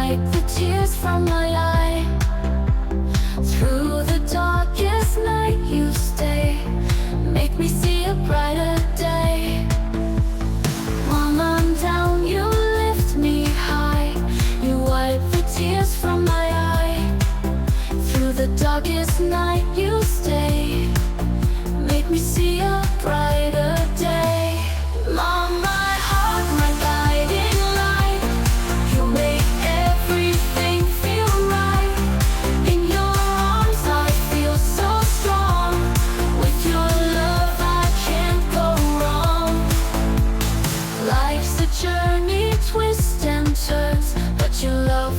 wipe the tears from my eye. Through the darkest night you stay, make me see a brighter day. While I'm down you lift me high, you wipe the tears from my eye. Through the darkest night you stay, make me see a brighter day. Mom, my heart, my guiding light, you make everything feel right. In your arms I feel so strong, with your love I can't go wrong. Life's a journey, twists and turns, but your love